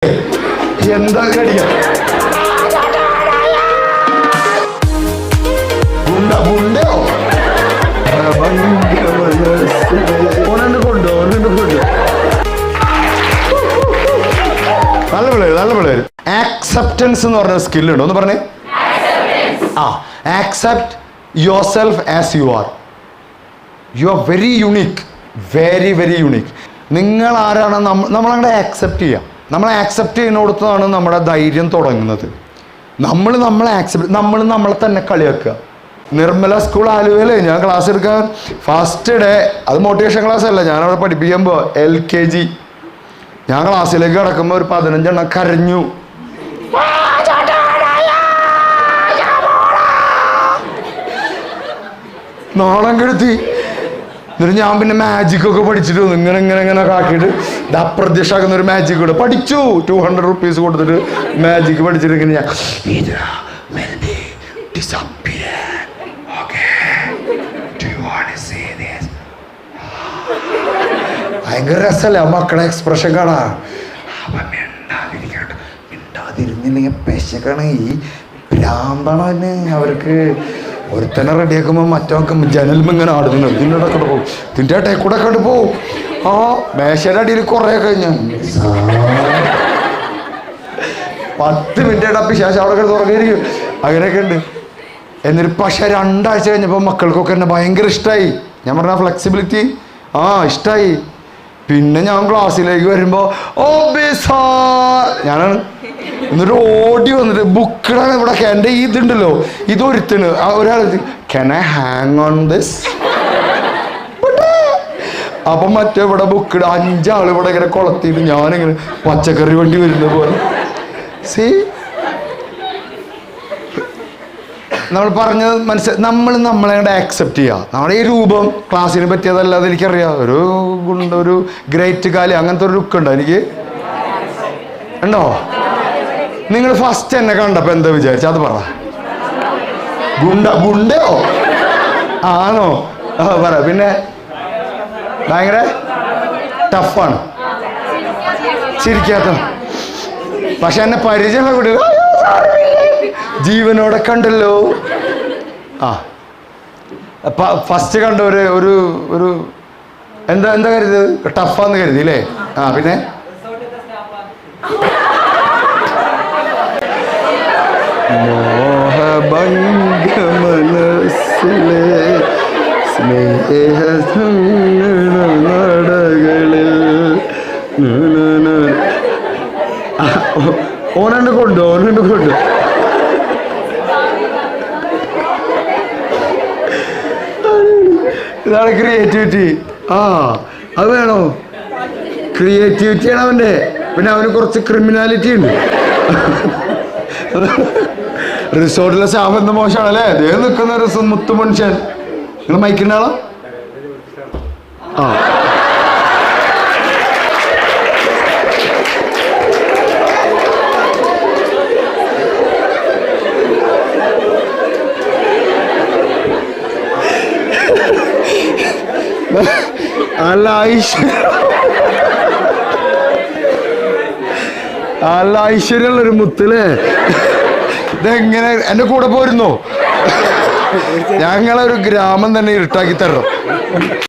എന്താ കടിക്ക മുണ്ടയോ കൊണ്ടോ നല്ല പിള്ളേര് നല്ല പിള്ളേര്. ആക്സെപ്റ്റൻസ് എന്ന് പറഞ്ഞ സ്കില്ലുണ്ട്, ഒന്ന് പറഞ്ഞേ. Accept your self as you are. You are very unique, very very unique. നിങ്ങൾ ആരാണ് നമ്മളങ്ങനെ ആക്സെപ്റ്റ് ചെയ്യാം. നമ്മളെ ആക്സെപ്റ്റ് ചെയ്യുന്നിടത്താണ് നമ്മുടെ ധൈര്യം തുടങ്ങുന്നത്. നമ്മളെ തന്നെ കളിയാക്കുക. നിർമ്മല സ്കൂൾ ആലുവയിലെ ഞാൻ ക്ലാസ് എടുക്കാൻ ഫസ്റ്റ് ഡേ, അത് മോട്ടിവേഷൻ ക്ലാസ് അല്ല, ഞാനവിടെ പഠിപ്പിക്കുമ്പോൾ LKG, ഞാൻ ക്ലാസ്സിലേക്ക് കിടക്കുമ്പോൾ ഒരു 15 എണ്ണം കരഞ്ഞു. നാളം കെടുത്തി. എന്നിട്ട് ഞാൻ പിന്നെ മാജിക്കൊക്കെ പഠിച്ചിട്ട് ഇങ്ങനെ ഇങ്ങനെ ഇങ്ങനെ ആക്കിയിട്ട് ഇത് അപ്രത്യക്ഷമാക്കുന്ന ഒരു മാജിക് കൂടെ പഠിച്ചു. 200 rupees കൊടുത്തിട്ട് മാജിക് പഠിച്ചിട്ട് ഇങ്ങനെ ഞാൻ ഭയങ്കര രസമല്ലേ ആ മക്കളെ എക്സ്പ്രഷൻ കാണാ. അപ്പം മിണ്ടാതിരുന്നില്ലെങ്കിൽ പെശക്കാണ്. ഈ ഭ്രാന്താണ് തന്നെ അവർക്ക്. ഒരുത്തനെ റെഡിയാക്കുമ്പോൾ മറ്റവർക്ക് ജനലും ഇങ്ങനെ ആടുന്നു. ഇതിൻ്റെ ഇടക്കൂടെ പോകും, ഇതിൻ്റെ ഇടയിൽ കൂടെ കണ്ടു പോവും. ആ മേശയുടെ അടിയിൽ കുറേ കഴിഞ്ഞാൽ 10 മിനിറ്റ് പിശാച് അവിടെ കിടന്ന് ഉറങ്ങിയിരിക്കും. അങ്ങനെയൊക്കെ ഉണ്ട്. എന്നിട്ട് പക്ഷെ 2 ആഴ്ച കഴിഞ്ഞപ്പോൾ മക്കൾക്കൊക്കെ എന്നെ ഭയങ്കര ഇഷ്ടമായി. ഞാൻ പറഞ്ഞ ഫ്ലെക്സിബിലിറ്റി ഇഷ്ടമായി. പിന്നെ ഞാൻ ക്ലാസ്സിലേക്ക് വരുമ്പോൾ ഞാനാണ്. എന്നിട്ട് ഓടി വന്നിട്ട് ബുക്കിടാണ് ഇവിടെ. എൻ്റെ ഇതുണ്ടല്ലോ, ഇതൊരുത്തിന് ഒരാൾ can I hang on this. അപ്പം മറ്റേ ഇവിടെ ബുക്കിട 5 ആൾ ഇവിടെ ഇങ്ങനെ കൊളത്തിയിട്ട് ഞാനിങ്ങനെ പച്ചക്കറി വണ്ടി വരുന്ന പോലെ. സി നമ്മൾ പറഞ്ഞത് നമ്മളെ ആക്സെപ്റ്റ് ചെയ്യുക. നമ്മുടെ ഈ രൂപം ക്ലാസ്സിന് പറ്റിയതല്ലാതെ എനിക്കറിയാം. ഒരു ഗ്രേറ്റ് കാലി അങ്ങനത്തെ ഒരു ലുക്ക് ഉണ്ടോ എനിക്ക്? ഉണ്ടോ? നിങ്ങൾ ഫസ്റ്റ് എന്നെ കണ്ടപ്പോൾ എന്താ വിചാരിച്ച? അത് പറ. ഗുണ്ടയോ ആണോ? പറ. പിന്നെ ഭയങ്കര ടഫാണ്, ചിരിക്കാത്ത. പക്ഷെ എന്നെ പരിചയമുള്ള കുട്ടികൾ ജീവനോടെ കണ്ടല്ലോ. ഫസ്റ്റ് കണ്ട ഒരു എന്താ കരുത് ടഫാന്ന് കരുതി അല്ലേ? പിന്നെ മോഹഭംഗ മനസ്സിലെ സ്നേഹങ്ങളിൽ ഓനുണ്ട് കൊണ്ടു. ഇതാണ് ക്രിയേറ്റിവിറ്റി. അത് വേണോ? ക്രിയേറ്റിവിറ്റിയാണ് അവൻ്റെ. പിന്നെ അവന് കുറച്ച് ക്രിമിനാലിറ്റി ഉണ്ട്. റിസോർട്ടിലെ സ്റ്റാഫ് എന്ത് മോശമാണല്ലേ? ദേ നിൽക്കുന്ന ഒരു മുത്തു മനുഷ്യൻ. നിങ്ങൾ മൈക്കിൻ്റെ ആളോ? നല്ല ഐശ്വര്യമുള്ളൊരു മുത്തല്ലേ. ഇതെങ്ങനെ എൻ്റെ കൂടെ പോരുന്നോ? ഞങ്ങളൊരു ഗ്രാമം തന്നെ ഇരുട്ടാക്കി തരണം.